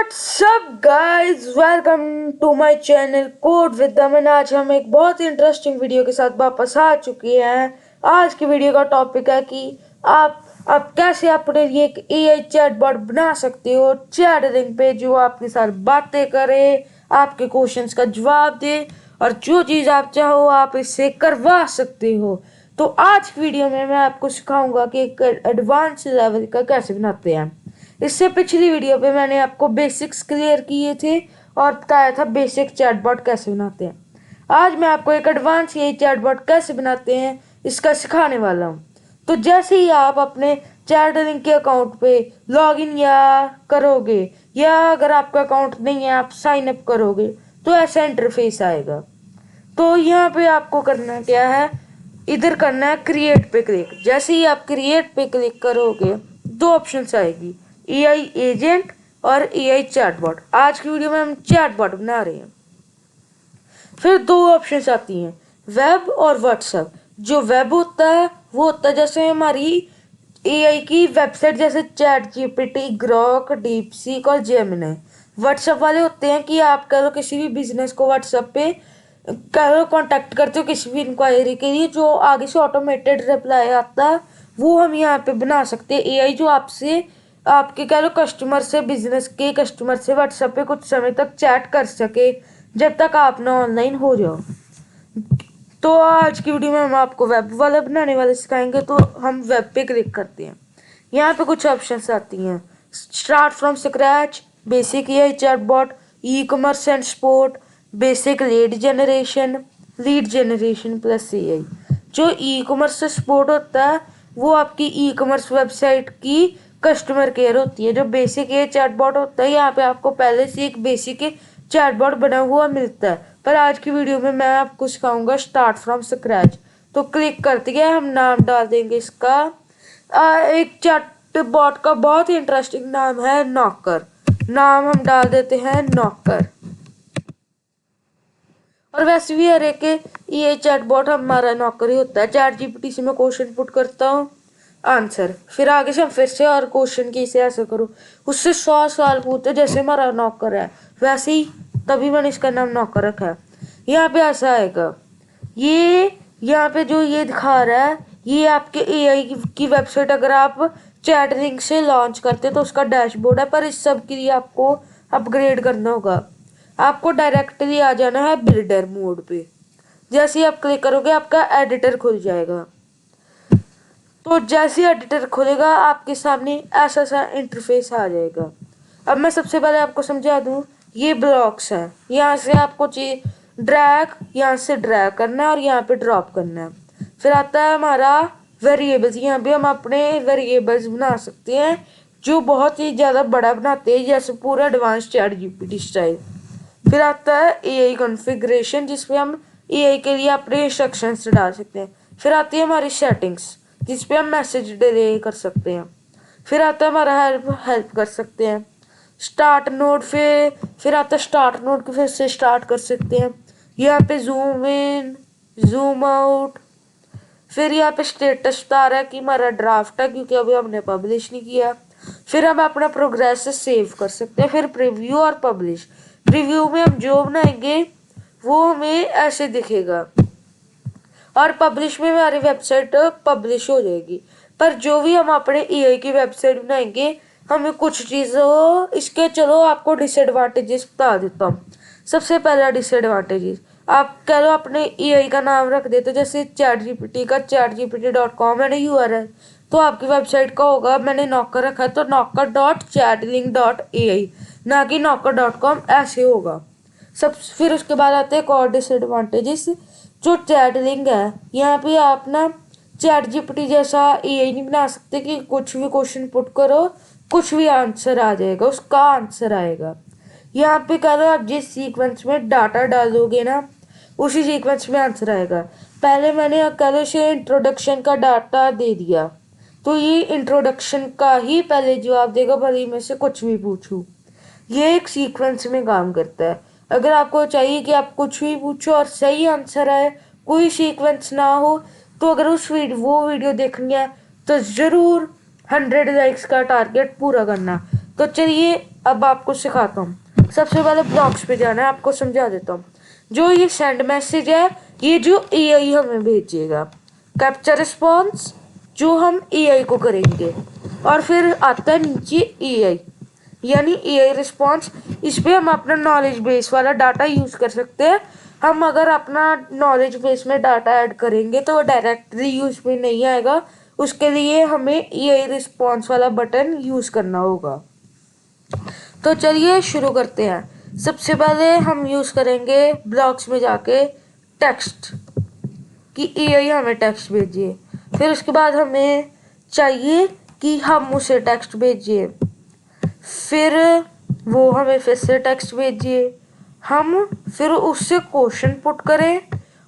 What's up guys, welcome to my channel code with Aman. आज हम एक बहुत ही इंटरेस्टिंग वीडियो के साथ वापस आ चुके हैं। आज की वीडियो का टॉपिक है कि आप कैसे अपने लिए एक एआई चैटबॉट बना सकते हो चैटिंग पे, जो आपके साथ बातें करे, आपके क्वेश्चंस का जवाब दे और जो चीज़ आप चाहो आप इससे करवा सकते हो। तो आज की वीडियो में मैं आपको सिखाऊंगा कि एक एडवांस लेवल का कैसे बनाते हैं। इससे पिछली वीडियो पे मैंने आपको बेसिक्स क्लियर किए थे और बताया था बेसिक चैटबॉट कैसे बनाते हैं। आज मैं आपको एक एडवांस ये चैटबॉट कैसे बनाते हैं इसका सिखाने वाला हूँ। तो जैसे ही आप अपने चैटलिंक के अकाउंट पे लॉगिन या करोगे, या अगर आपका अकाउंट नहीं है आप साइन अप करोगे, तो ऐसा इंटरफेस आएगा। तो यहाँ पे आपको करना क्या है, इधर करना है क्रिएट पे क्लिक। जैसे ही आप क्रिएट पे क्लिक करोगे दो ऑप्शंस आएगी, एआई एजेंट और एआई चैटबॉट। आज की वीडियो में हम चैटबॉट बना रहे हैं। फिर दो ऑप्शंस आती हैं, वेब और व्हाट्सएप। जो वेब होता है वो होता है जैसे हमारी एआई की वेबसाइट, जैसे चैट जीपीटी, ग्रॉक, डीपसीक और जेमिनी। व्हाट्सएप वाले होते हैं कि आप कह लो किसी भी बिजनेस को व्हाट्सएप पे कह लो कॉन्टैक्ट करते हो किसी भी इंक्वायरी के लिए, जो आगे से ऑटोमेटेड रिप्लाई आता है वो हम यहाँ पे बना सकते हैं। एआई जो आपसे आपके कह लो कस्टमर से, बिजनेस के कस्टमर से व्हाट्सएप पे कुछ समय तक चैट कर सके जब तक आप ना ऑनलाइन हो जाओ। तो आज की वीडियो में हम आपको वेब वाला बनाने वाले सिखाएंगे। तो हम वेब पे क्लिक करते हैं। यहाँ पे कुछ ऑप्शंस आती हैं, start from scratch, basic AI chatbot, e commerce and sport, basic lead generation plus AI. जो ई कॉमर्स से सपोर्ट होता है वो आपकी ई कॉमर्स वेबसाइट की कस्टमर केयर होती है। जो बेसिक ये चैटबॉट होता है, यहाँ पे आपको पहले से एक बेसिक चैटबॉट बना हुआ मिलता है, पर आज की वीडियो में मैं आपको सिखाऊंगा स्टार्ट फ्रॉम स्क्रैच। तो क्लिक करते हैं, हम नाम डाल देंगे इसका एक चैटबॉट का बहुत ही इंटरेस्टिंग नाम है नॉकर। नाम हम डाल देते हैं नॉकर। और वैसे भी हर एक ये चैटबॉट हमारा नौकर ही होता है। चैट जीपीटी से मैं क्वेश्चन पुट करता हूँ, आंसर, फिर आगे से हम फिर से और क्वेश्चन की इसे ऐसे करो, उससे 100 सवाल पूछते जैसे हमारा नौकर है वैसे ही, तभी मैंने इसका नाम नौकर रखा है। यहाँ पे ऐसा आएगा, ये यहाँ पे जो ये दिखा रहा है ये आपके एआई की वेबसाइट। अगर आप चैट लिंक से लॉन्च करते तो उसका डैशबोर्ड है, पर इस सब के लिए आपको अपग्रेड करना होगा। आपको डायरेक्टली आ जाना है बिल्डर मोड पे। जैसे ही आप क्लिक करोगे आपका एडिटर खुल जाएगा। तो जैसे ही एडिटर खुलेगा आपके सामने ऐसा सा इंटरफेस आ जाएगा। अब मैं सबसे पहले आपको समझा दूं, ये ब्लॉक्स हैं, यहाँ से आपको यहाँ से ड्रैग करना है और यहाँ पे ड्रॉप करना है। फिर आता है हमारा वेरिएबल्स। यहाँ पे हम अपने वेरिएबल्स बना सकते हैं जो बहुत ही ज़्यादा बड़ा बनाते हैं, जैसे पूरा एडवांस चैट जीपीटी स्टाइल। फिर आता है एआई कॉन्फ़िगरेशन, जिसपे हम एआई के लिए अपने इंस्ट्रक्शंस डाल सकते हैं। फिर आती है हमारी सेटिंग्स, जिसपे हम मैसेज डिले कर सकते हैं। फिर आता है हमारा हेल्प कर सकते हैं। स्टार्ट नोड, फिर आता है स्टार्ट नोड को फिर से स्टार्ट कर सकते हैं। यहाँ पे जूम इन, जूम आउट। फिर यहाँ पे स्टेटस बता रहा है कि हमारा ड्राफ्ट है क्योंकि अभी हमने पब्लिश नहीं किया। फिर हम अपना प्रोग्रेस सेव कर सकते हैं। फिर प्रीव्यू और पब्लिश। प्रीव्यू में हम जो बनाएंगे वो हमें ऐसे दिखेगा और पब्लिश में हमारी वेबसाइट पब्लिश हो जाएगी। पर जो भी हम अपने एआई की वेबसाइट बनाएंगे हमें कुछ चीज़ों इसके, चलो आपको डिसएडवांटेजेस बता देता हूँ। सबसे पहला डिसएडवांटेजेस, आप कह लो अपने एआई का नाम रख देते, जैसे चैट जीपीटी का chatgpt.com मैंने यूआरएल, तो आपकी वेबसाइट का होगा, मैंने नॉकर रखा है तो knocker.chatlink.ai, ना कि knocker.com ऐसे होगा सब। फिर उसके बाद आते हैं और डिसएडवांटेजेस। जो चैट लिंक है यहाँ पे आप ना चैट जीपीटी जैसा एआई नहीं बना सकते कि कुछ भी क्वेश्चन पुट करो कुछ भी आंसर आ जाएगा, उसका आंसर आएगा। यहाँ पे कह लो आप जिस सीक्वेंस में डाटा डालोगे ना उसी सीक्वेंस में आंसर आएगा। पहले मैंने कह लो इसे इंट्रोडक्शन का डाटा दे दिया तो ये इंट्रोडक्शन का ही पहले जवाब देगा, भले ही मैं से कुछ भी पूछूं। ये एक सीक्वेंस में काम करता है। अगर आपको चाहिए कि आप कुछ भी पूछो और सही आंसर आए, कोई सीक्वेंस ना हो, तो अगर वो वीडियो देखनी है तो ज़रूर 100 लाइक्स का टारगेट पूरा करना। तो चलिए अब आपको सिखाता हूँ। सबसे पहले ब्लॉक्स पे जाना है, आपको समझा देता हूँ। जो ये सेंड मैसेज है, ये जो एआई हमें भेजिएगा, कैप्चर रिस्पॉन्स जो हम एआई को करेंगे, और फिर आता है नीचे एआई यानी एआई रिस्पॉन्स। इस पे हम अपना नॉलेज बेस वाला डाटा यूज़ कर सकते हैं। हम अगर अपना नॉलेज बेस में डाटा ऐड करेंगे तो वो डायरेक्टली यूज में नहीं आएगा, उसके लिए हमें एआई रिस्पॉन्स वाला बटन यूज़ करना होगा। तो चलिए शुरू करते हैं। सबसे पहले हम यूज़ करेंगे ब्लॉक्स में जाके टेक्स्ट कि एआई हमें टेक्स्ट भेजिए। फिर उसके बाद हमें चाहिए कि हम उसे टेक्स्ट भेजिए, फिर वो हमें फिर से टेक्स्ट भेजिए, हम फिर उससे क्वेश्चन पुट करें,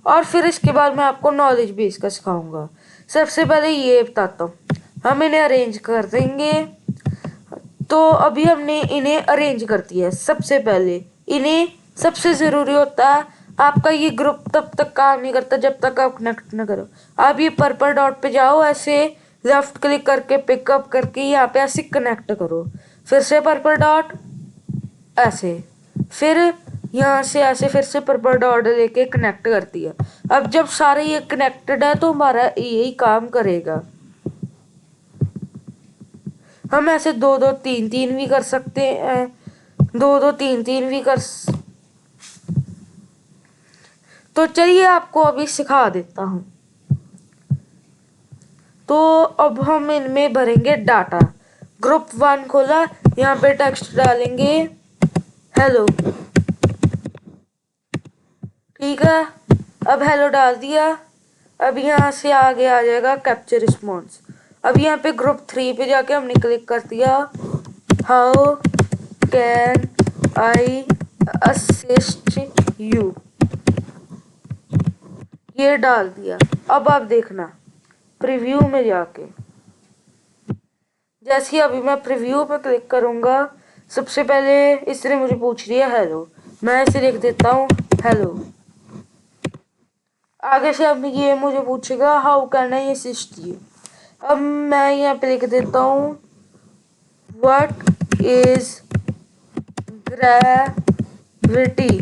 और फिर इसके बाद मैं आपको नॉलेज बेस का सिखाऊंगा। सबसे पहले ये बताता हूँ, हम इन्हें अरेंज कर देंगे। तो अभी हमने इन्हें अरेंज कर दिया है। सबसे पहले इन्हें सबसे ज़रूरी होता है, आपका ये ग्रुप तब तक काम नहीं करता जब तक आप कनेक्ट ना करो। आप ये पर्पल डॉट पे जाओ, ऐसे लेफ्ट क्लिक करके पिकअप करके यहाँ पे ऐसे कनेक्ट करो, फिर से पर्पल डॉट ऐसे, फिर यहाँ से ऐसे फिर से पर्पल डॉट लेके कनेक्ट कर दिया। अब जब सारे ये कनेक्टेड है तो हमारा यही काम करेगा। हम ऐसे 2 2 3 3 भी कर सकते हैं, 2 2 3 3 भी कर तो चलिए आपको अभी सिखा देता हूँ। तो अब हम इनमें भरेंगे डाटा। ग्रुप 1 खोला, यहाँ पे टेक्स्ट डालेंगे हेलो, ठीक है। अब हेलो डाल दिया। अब यहाँ से आगे आ जाएगा कैप्चर रिस्पॉन्स। अब यहाँ पे ग्रुप 3 पे जाके हमने क्लिक कर दिया, how can I assist you, ये डाल दिया। अब आप देखना प्रीव्यू में जाके, जैसे ही अभी मैं प्रीव्यू पे क्लिक करूँगा, सबसे पहले इसने मुझे पूछ लिया हेलो, मैं इसे लिख देता हूँ हेलो। आगे से अब ये मुझे पूछेगा how can I assist you. अब मैं यहाँ पे लिख देता हूँ व्हाट इज ग्रेविटी।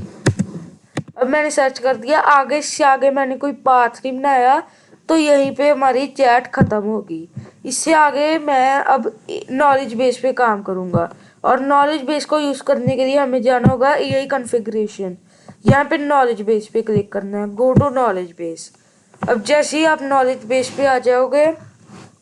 अब मैंने सर्च कर दिया, आगे से आगे मैंने कोई पाथ नहीं बनाया, तो यहीं पे हमारी चैट खत्म होगी। इससे आगे मैं अब नॉलेज बेस पे काम करूँगा, और नॉलेज बेस को यूज़ करने के लिए हमें जाना होगा एआई कॉन्फ़िगरेशन। यहाँ पे नॉलेज बेस पे क्लिक करना है, गो टू नॉलेज बेस। अब जैसे ही आप नॉलेज बेस पे आ जाओगे,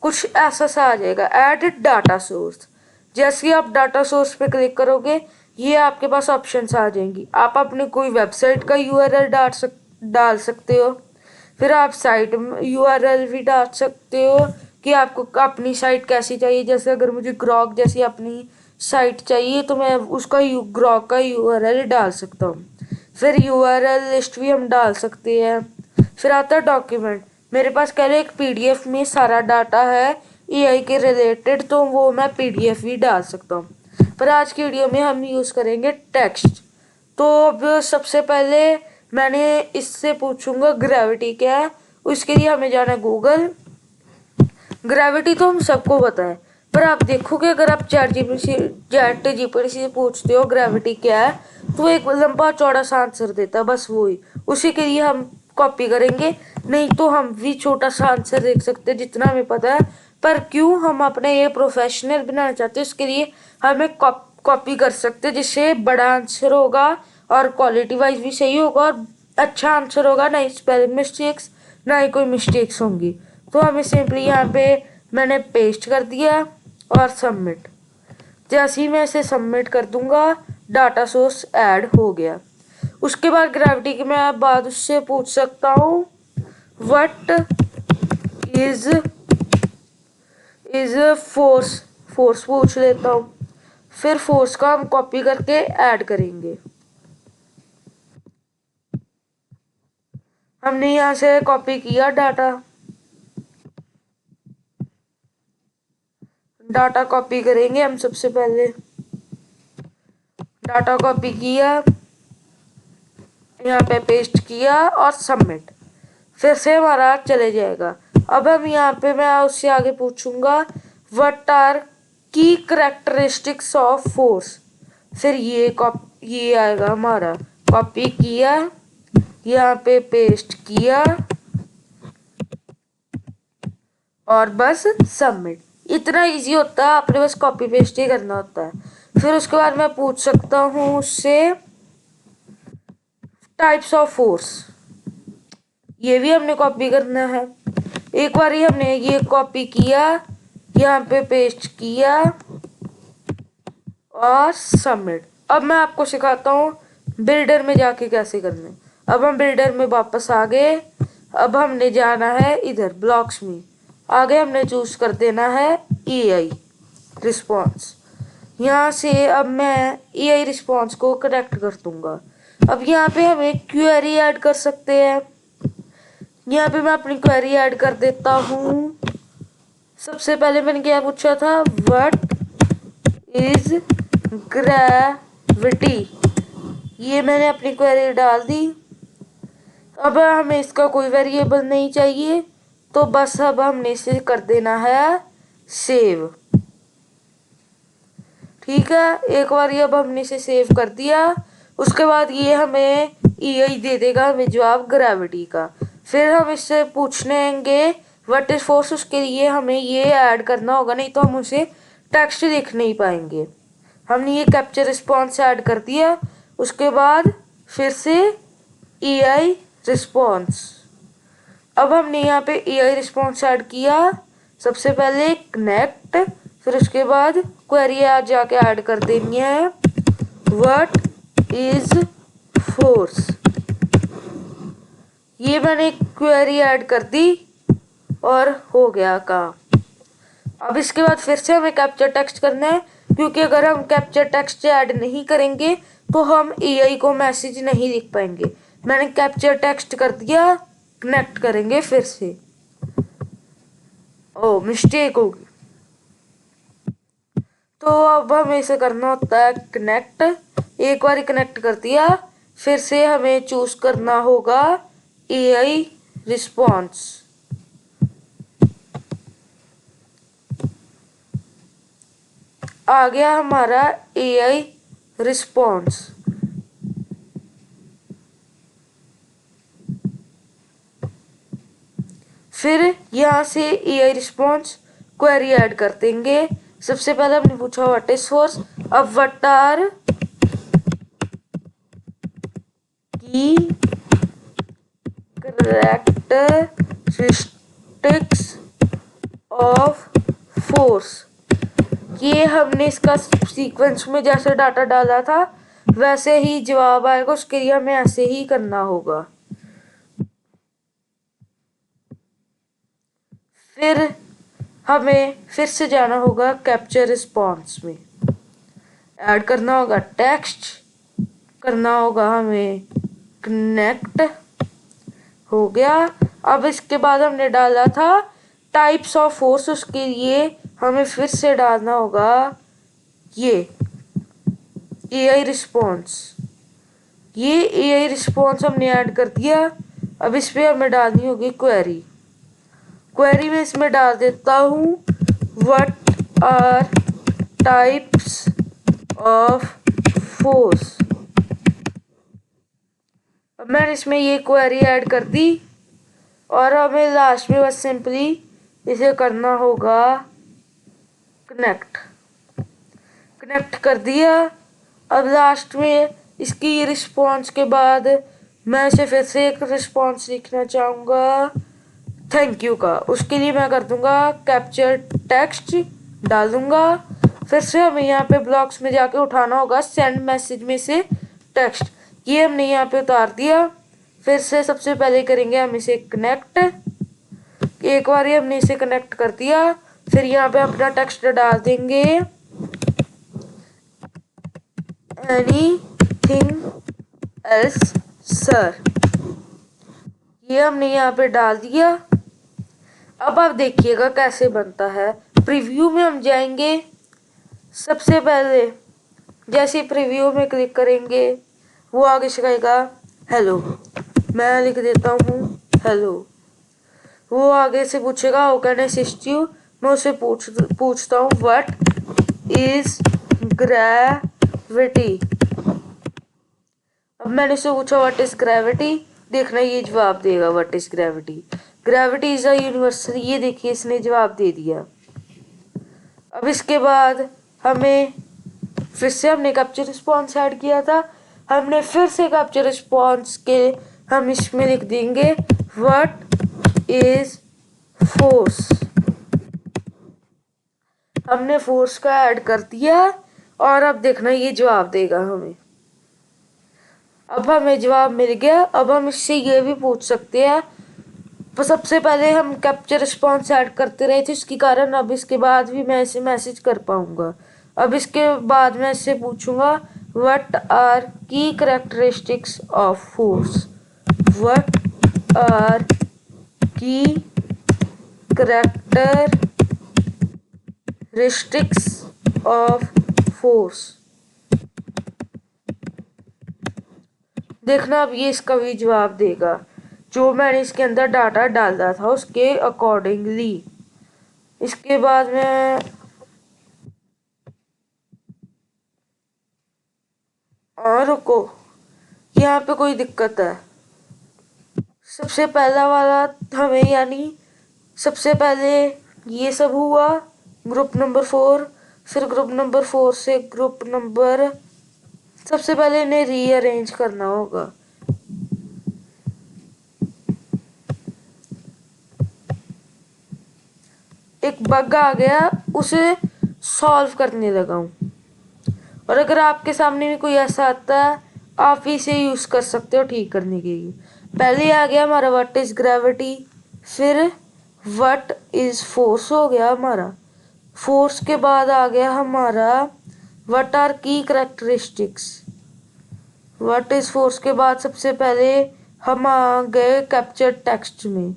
कुछ ऐसा सा आ जाएगा ऐड डाटा सोर्स। जैसे ही आप डाटा सोर्स पे क्लिक करोगे, ये आपके पास ऑप्शंस आ जाएंगी। आप अपनी कोई वेबसाइट का यूआरएल डाल सकते हो, फिर आप साइट यूआरएल भी डाल सकते हो कि आपको अपनी साइट कैसी चाहिए। जैसे अगर मुझे ग्रॉक जैसी अपनी साइट चाहिए तो मैं उसका ग्रॉक का यूआरएल डाल सकता हूँ। फिर यूआरएल लिस्ट भी हम डाल सकते हैं। फिर आता है डॉक्यूमेंट। मेरे पास कह लो एक पीडीएफ में सारा डाटा है एआई के रिलेटेड, तो वो मैं पीडीएफ भी डाल सकता हूँ। पर आज की वीडियो में हम यूज़ करेंगे टेक्स्ट। तो अब सबसे पहले मैंने इससे पूछूंगा ग्रेविटी क्या है। उसके लिए हमें जाना है गूगल। ग्रेविटी तो हम सबको पता है, पर आप देखोगे अगर आप चैट जीपीटी से पूछते हो ग्रेविटी क्या है, तो एक लंबा चौड़ा सा आंसर देता है, बस वही। उसी के लिए हम कॉपी करेंगे, नहीं तो हम भी छोटा सा आंसर देख सकते हैं जितना हमें पता है। पर क्यों हम अपने ये प्रोफेशनल बनाना चाहते हैं, उसके लिए हमें कॉपी कर सकते हैं, जिससे बड़ा आंसर होगा और क्वालिटी वाइज भी सही होगा और अच्छा आंसर होगा, ना स्पेलिंग मिस्टेक्स ना ही कोई मिस्टेक्स होंगी। तो हमें सिंपली यहाँ पे मैंने पेस्ट कर दिया और सबमिट। जैसे ही मैं इसे सबमिट कर दूंगा, डाटा सोर्स ऐड हो गया। उसके बाद ग्रेविटी की मैं बाद उससे पूछ सकता हूँ व्हाट इज फोर्स। फोर्स पूछ लेता हूँ, फिर फोर्स का हम कॉपी करके ऐड करेंगे। हमने यहाँ से कॉपी किया डाटा कॉपी करेंगे हम। सबसे पहले डाटा कॉपी किया, यहाँ पे पेस्ट किया और सबमिट। फिर से हमारा चले जाएगा। अब हम यहाँ पे मैं उससे आगे पूछूंगा what are key characteristics of force. फिर ये आएगा हमारा, कॉपी किया, यहाँ पे पेस्ट किया और बस सबमिट। इतना इजी होता है, आपने बस कॉपी पेस्ट ही करना होता है। फिर उसके बाद मैं पूछ सकता हूँ उससे टाइप्स ऑफ फोर्स, ये भी हमने कॉपी करना है। एक बार ही हमने ये कॉपी किया, यहाँ पे पेस्ट किया और सबमिट। अब मैं आपको सिखाता हूँ बिल्डर में जाके कैसे करना है। अब हम बिल्डर में वापस आ गए। अब हमने जाना है इधर ब्लॉक्स में, आगे हमने चूज कर देना है EI रिस्पॉन्स। यहाँ से अब मैं EI रिस्पॉन्स को कनेक्ट कर दूंगा। अब यहाँ पे हम एक क्वेरी ऐड कर सकते हैं। यहाँ पे मैं अपनी क्वेरी ऐड कर देता हूँ। सबसे पहले मैंने क्या पूछा था, व्हाट इज ग्रेविटी, ये मैंने अपनी क्वेरी डाल दी। अब हमें इसका कोई वेरिएबल नहीं चाहिए, तो बस अब हमने इसे कर देना है सेव। ठीक है, एक बार ये अब हमने इसे सेव कर दिया। उसके बाद ये हमें EI दे देगा हमें जवाब ग्रेविटी का। फिर हम इससे पूछनेंगे व्हाट इज फोर्स, उसके लिए हमें ये ऐड करना होगा, नहीं तो हम उसे टेक्स्ट लिख नहीं पाएंगे। हमने ये कैप्चर रिस्पॉन्स ऐड कर दिया। उसके बाद फिर से EI रिस्पॉन्स। अब हमने यहाँ पे EI रिस्पॉन्स ऐड किया। सबसे पहले कनेक्ट, फिर उसके बाद क्वेरी आज जाके ऐड कर देनी है व्हाट इज फोर्स। ये मैंने क्वेरी ऐड कर दी और हो गया काम। अब इसके बाद फिर से हमें कैप्चर टेक्स्ट करना है, क्योंकि अगर हम कैप्चर टेक्स्ट ऐड नहीं करेंगे तो हम EI को मैसेज नहीं लिख पाएंगे। मैंने कैप्चर टेक्स्ट कर दिया, कनेक्ट करेंगे फिर से। ओ मिस्टेक होगी, तो अब हमें इसे करना होता है कनेक्ट। एक बार कनेक्ट कर दिया, फिर से हमें चूज करना होगा EI रिस्पॉन्स। आ गया हमारा EI रिस्पॉन्स। फिर यहाँ से EI रिस्पॉन्स क्वेरी ऐड कर देंगे। सबसे पहले हमने पूछा व्हाट इज फोर्स, अब what are key characteristics of force. ये हमने इसका सीक्वेंस में जैसे डाटा डाला था वैसे ही जवाब आएगा, उसके लिए हमें ऐसे ही करना होगा। फिर हमें फिर से जाना होगा कैप्चर रिस्पॉन्स में, ऐड करना होगा टेक्स्ट, करना होगा हमें कनेक्ट। हो गया। अब इसके बाद हमने डाला था टाइप्स ऑफ फोर्स, उसके लिए हमें फिर से डालना होगा ये EI रिस्पॉन्स। ये EI रिस्पॉन्स हमने ऐड कर दिया। अब इस पे हमें डालनी होगी क्वेरी। क्वेरी में इसमें डाल देता हूँ what are types of force. अब मैंने इसमें ये क्वेरी ऐड कर दी और हमें लास्ट में बस सिंपली इसे करना होगा कनेक्ट। कनेक्ट कर दिया। अब लास्ट में इसकी रिस्पॉन्स के बाद मैं इसे फिर से एक रिस्पॉन्स लिखना चाहूँगा थैंक यू का। उसके लिए मैं कर दूंगा कैप्चर टेक्स्ट, डाल दूंगा। फिर से हमें यहाँ पे ब्लॉक्स में जाके उठाना होगा सेंड मैसेज में से टेक्स्ट, ये हमने यहाँ पे उतार दिया। फिर से सबसे पहले करेंगे हम इसे कनेक्ट। एक बार ही हमने इसे कनेक्ट कर दिया। फिर यहाँ पे अपना टेक्स्ट डाल देंगे एनीथिंग एल्स सर, ये हमने यहाँ पे डाल दिया। अब आप देखिएगा कैसे बनता है। प्रीव्यू में हम जाएंगे। सबसे पहले जैसे प्रीव्यू में क्लिक करेंगे वो आगे सिखाएगा हेलो, मैं लिख देता हूँ हेलो। वो आगे से पूछेगा how can I assist you, मैं उसे पूछता हूँ व्हाट इज ग्रेविटी। ग्रेविटी। अब मैंने इससे पूछा व्हाट इज ग्रेविटी, देखना ये जवाब देगा what is gravity. Gravity is a universal, ये देखिए इसने जवाब दे दिया। अब इसके बाद हमें फिर से हमने कैप्चर रिस्पॉन्स ऐड किया था, हमने फिर से कैप्चर रिस्पॉन्स के हम इसमें लिख देंगे व्हाट इज फोर्स। हमने फोर्स का ऐड कर दिया और अब देखना ये जवाब देगा हमें। अब हमें जवाब मिल गया। अब हम इससे ये भी पूछ सकते हैं, तो सबसे पहले हम कैप्चर रिस्पॉन्स ऐड करते रहे थे इसके कारण अब इसके बाद भी मैं इसे मैसेज कर पाऊंगा। अब इसके बाद मैं इससे पूछूंगा what are key characteristics of force. What are key characteristics of force. देखना अब ये इसका भी जवाब देगा, जो मैंने इसके अंदर डाटा डाला था उसके अकॉर्डिंगली। इसके बाद में रुको, यहाँ पे कोई दिक्कत है। सबसे पहला वाला हमें यानी सबसे पहले ये सब हुआ ग्रुप नंबर 4, फिर ग्रुप नंबर 4 से ग्रुप नंबर, सबसे पहले इन्हें रीअरेंज करना होगा। एक बग आ गया, उसे सॉल्व करने लगा हूँ। और अगर आपके सामने भी कोई ऐसा आता है आप इसे यूज कर सकते हो ठीक करने के लिए। पहले आ गया हमारा व्हाट इज ग्रेविटी, फिर व्हाट इज फोर्स हो गया हमारा। फोर्स के बाद आ गया हमारा what are key characteristics. What is force के बाद सबसे पहले हम आ गए कैप्चर टेक्स्ट में।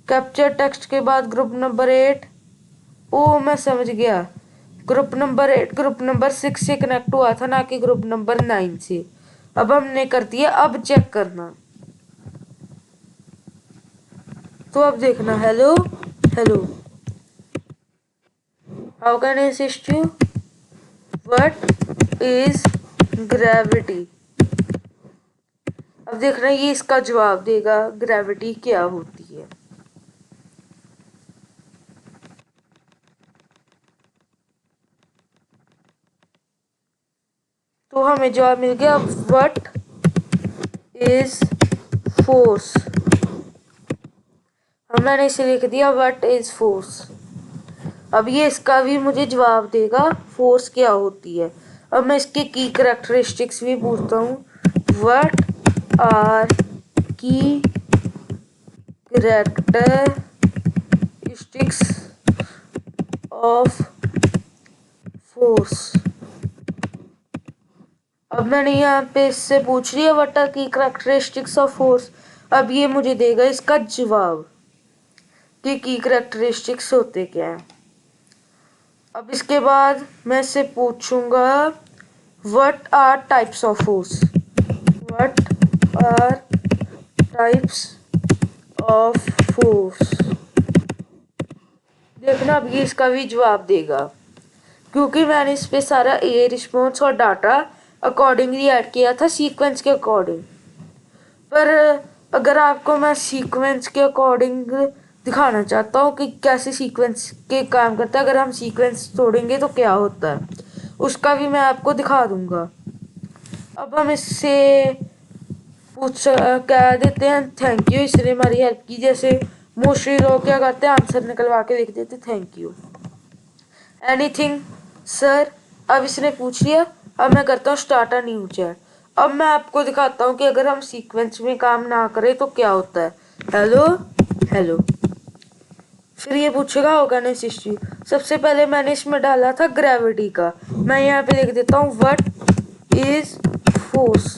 कैप्चर टेक्स्ट के बाद ग्रुप नंबर 8, ओ मैं समझ गया, ग्रुप नंबर 8 ग्रुप नंबर 6 से कनेक्ट हुआ था, ना कि ग्रुप नंबर 9 से। अब हमने कर दिया, अब चेक करना। तो अब देखना, hello hello, how can I assist you, what is gravity. अब देखना ये इसका जवाब देगा ग्रेविटी क्या होती है। तो हमें जवाब मिल गया व्हाट इज फोर्स। मैंने इसे लिख दिया व्हाट इज फोर्स। अब ये इसका भी मुझे जवाब देगा फोर्स क्या होती है। अब मैं इसके की कैरेक्टरिस्टिक्स भी पूछता हूँ, what are key characteristics of force. अब मैंने यहाँ पे इससे पूछ लिया what are key characteristics of force. अब ये मुझे देगा इसका जवाब कि की कैरेक्टरिस्टिक्स होते क्या है। अब इसके बाद मैं इससे पूछूंगा what are types of force. What are types of force. देखना अब ये इसका भी जवाब देगा, क्योंकि मैंने इस पे सारा ए रिस्पॉन्स और डाटा अकॉर्डिंगली ऐड किया था सीक्वेंस के अकॉर्डिंग। पर अगर आपको मैं सीक्वेंस के अकॉर्डिंग दिखाना चाहता हूँ कि कैसे सीक्वेंस के काम करता है, अगर हम सीक्वेंस तोड़ेंगे तो क्या होता है, उसका भी मैं आपको दिखा दूंगा। अब हम इससे कह देते हैं थैंक यू, इसने हमारी हेल्प की। जैसे मोस्टली लोग क्या करते हैं, आंसर निकलवा के लिख देते थैंक यू, एनीथिंग सर। अब इसने पूछ लिया, अब मैं करता हूँ स्टार्ट अ न्यू चैट। अब मैं आपको दिखाता हूँ कि अगर हम सीक्वेंस में काम ना करें तो क्या होता है। हेलो हेलो, फिर ये पूछेगा होगा ना सिस्टी। सबसे पहले मैंने इसमें डाला था ग्रेविटी का, मैं यहाँ पे लिख देता हूँ व्हाट इज फोर्स।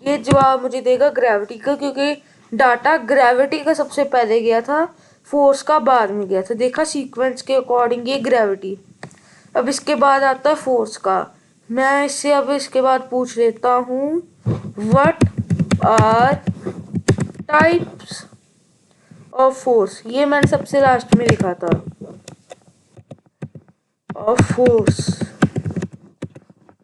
ये जवाब मुझे देगा ग्रेविटी का, क्योंकि डाटा ग्रेविटी का सबसे पहले गया था, फोर्स का बाद में गया था। देखा सीक्वेंस के अकॉर्डिंग ये ग्रेविटी। अब इसके बाद आता है फोर्स का। मैं इससे अब इसके बाद पूछ लेता हूँ what are types of force. ये मैंने सबसे लास्ट में लिखा था ऑफ फोर्स।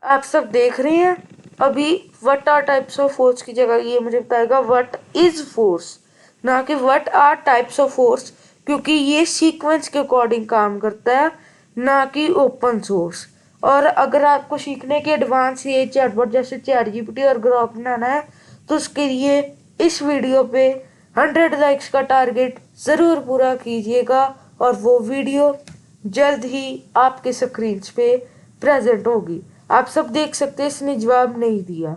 आप सब देख रहे हैं अभी what are types of force की जगह ये मुझे बताएगा व्हाट इज फोर्स, ना कि what are types of force, क्योंकि ये सीक्वेंस के अकॉर्डिंग काम करता है ना कि ओपन सोर्स। और अगर आपको सीखने के एडवांस ये चैटबॉट जैसे चैट जीपीटी और ग्रॉक बनाना है तो उसके लिए इस वीडियो पे 100 लाइक्स का टारगेट ज़रूर पूरा कीजिएगा और वो वीडियो जल्द ही आपके स्क्रीन पे प्रेजेंट होगी। आप सब देख सकते हैं इसने जवाब नहीं दिया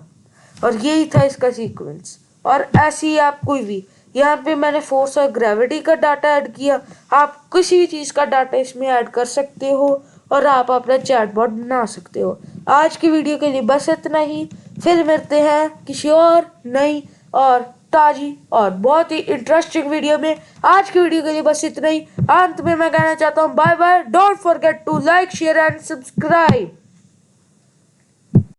और यही था इसका सीक्वेंस। और ऐसे ही आप कोई भी, यहाँ पे मैंने फोर्स और ग्रेविटी का डाटा ऐड किया, आप किसी भी चीज़ का डाटा इसमें ऐड कर सकते हो और आप अपना चैटबॉट बना सकते हो। आज की वीडियो के लिए बस इतना ही, फिर मिलते हैं किसी और नई और ताजी और बहुत ही इंटरेस्टिंग वीडियो में। आज की वीडियो के लिए बस इतना ही। अंत में मैं कहना चाहता हूँ bye bye, don't forget to like share and subscribe.